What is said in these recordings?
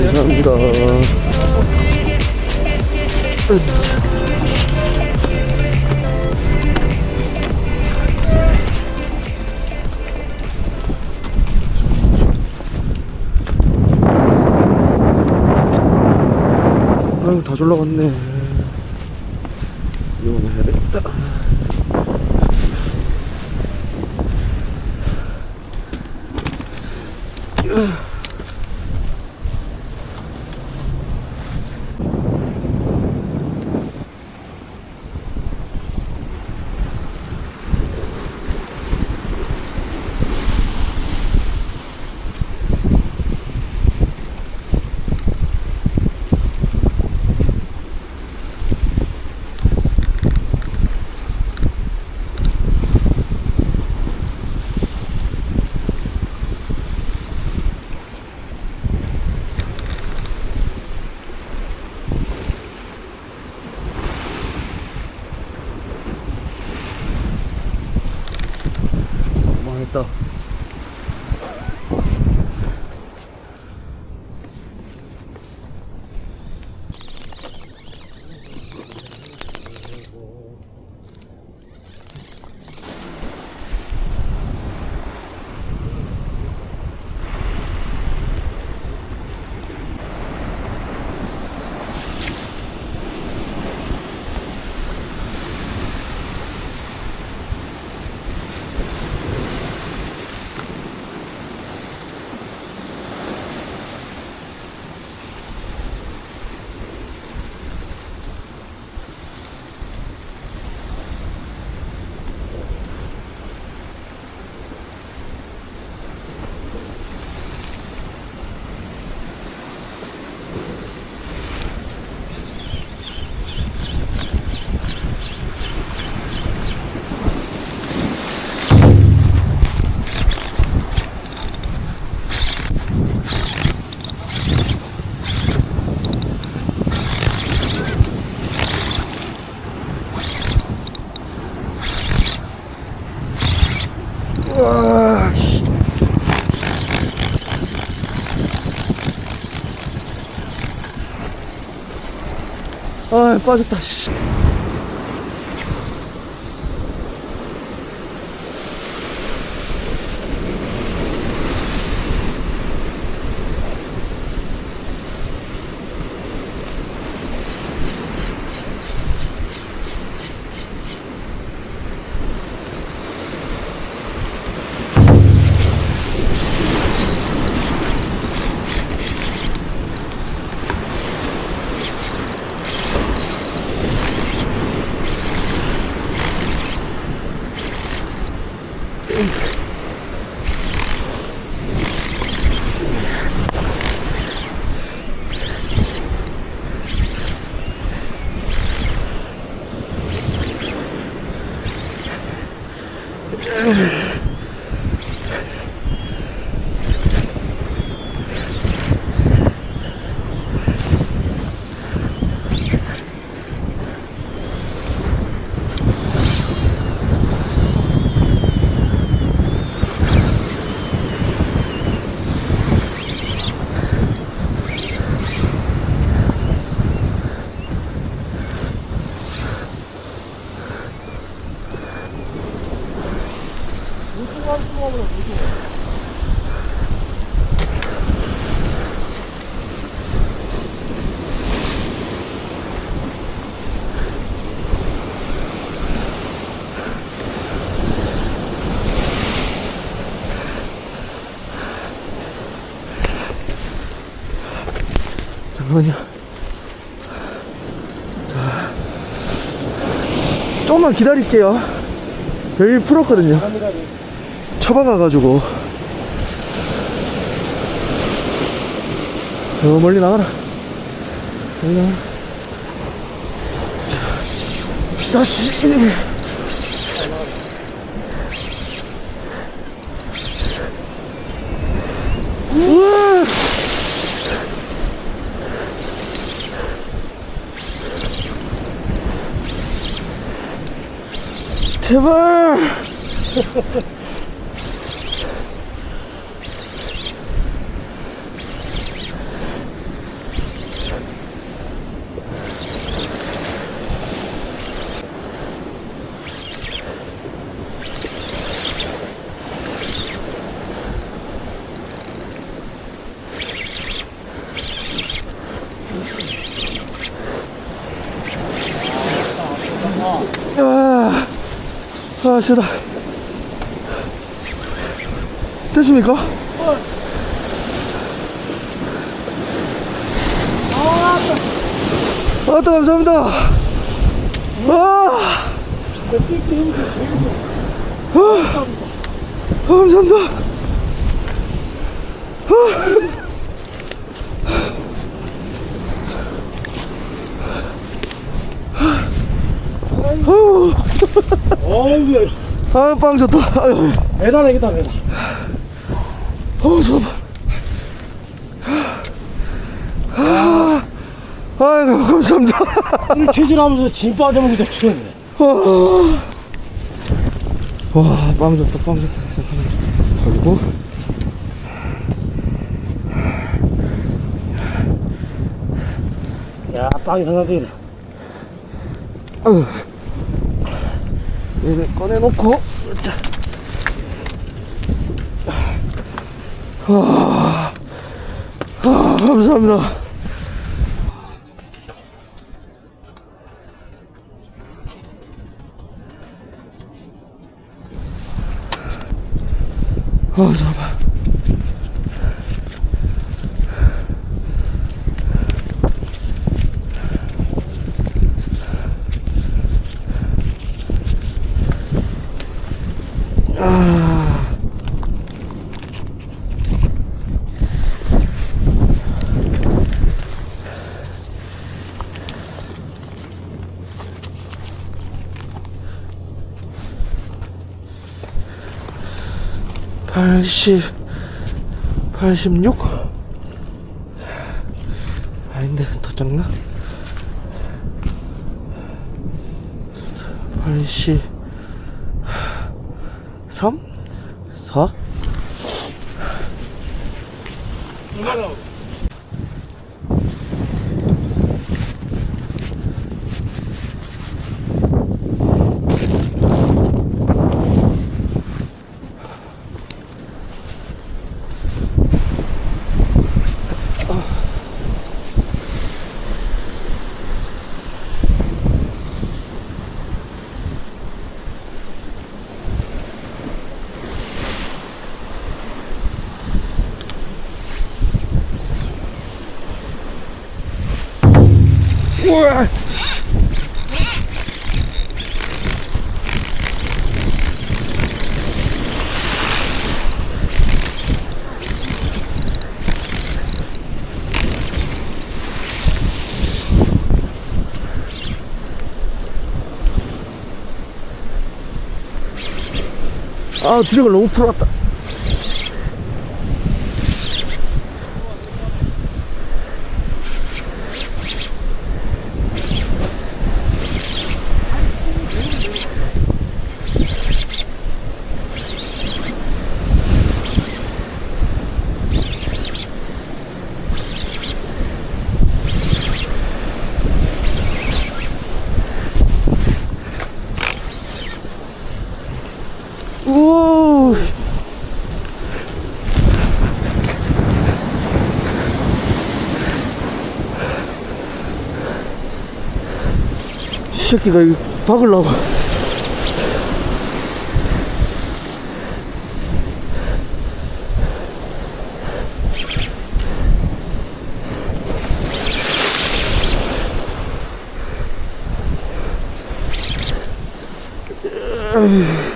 감사합니다. 아유, 다 졸라갔네. 이거는 해야 되겠다. 망했다. 와, 씨. 아, 빠졌다, 씨. 잠깐만요. 자, 조금만 기다릴게요. 별일 풀었거든요. 쳐박아가지고. 저 멀리 나가라. 멀리 나가라. 자, 다시. 우와! 제발. 아, 세다. 됐습니까? 아, 또 감사합니다. 아, 감사합니다. 어우, 아, 빵 좋다. 아유. 대단하겠다, 대단. 좋다. 아이고, 감사합니다. 오늘 체질하면서 진 빠져먹기도 추웠네. 와, 빵 좋다, 빵 좋다. 잠깐만. 걸고. 야, 빵이 상상되네. 얘를 꺼내놓고. 자. 감사합니다. 잠깐만. 팔십, 86? 아닌데, 더 작나? 83? 4? 우와! 아, 드랙을 너무 풀었다. 오! 이 새끼가 이거 박으려고. 아이고.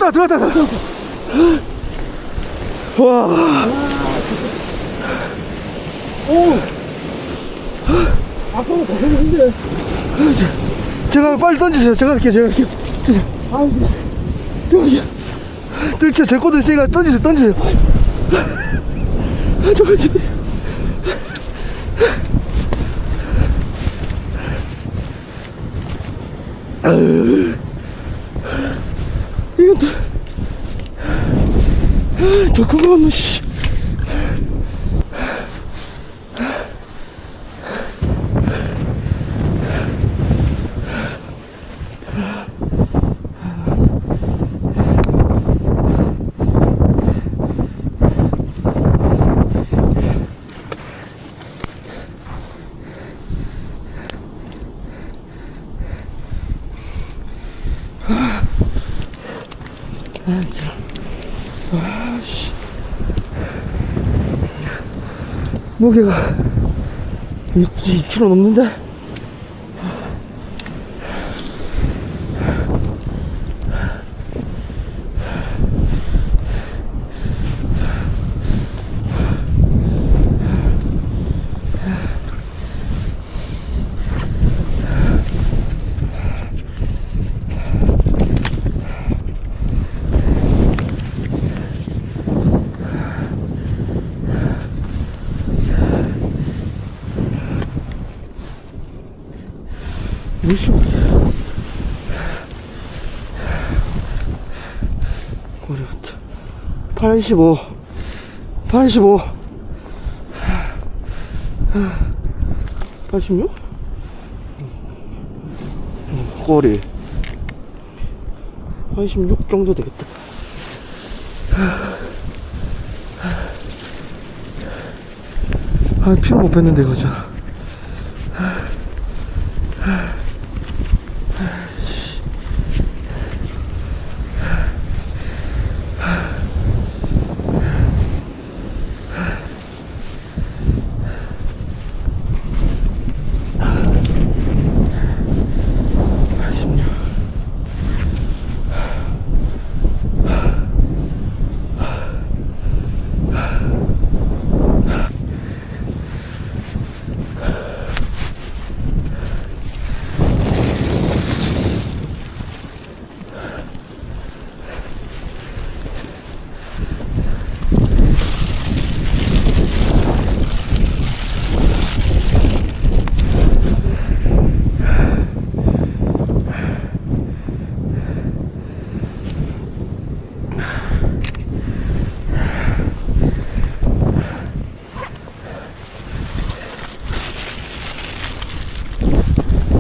야, 들었다. 와. 오! 아까보다 더 힘든데. 제가 빨리 던지세요. 제가 할게요. 던지세요. 제가 할게요. 제 거도 있으니까 던지세요. 잠깐만. 이거 더 큰 거 같네, 씨. 아씨, 무게가 2kg 넘는데? 꼬리부터 85 86? 꼬리 86 정도 되겠다. 아, 피를 못 뺐는데 이거 참.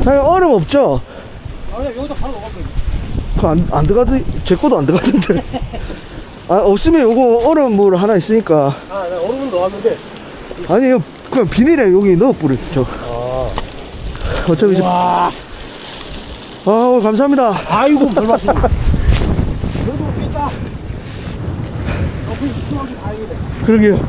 아니, 얼음 없죠? 아니, 여기다 바로 넣어볼게. 그거 안 들어가던, 제 거도 안 들어가던데. 아, 없으면 요거 얼음 물 하나 있으니까. 아, 내가 얼음은 넣었는데. 아니, 이거 그냥 비닐에 여기 넣어버렸죠. 아. 어차피 이제. 와. 아, 오늘 감사합니다. 아이고, 별 말씀. 그래도 깼다. 옆에 있으면 다행이네. 그러게요.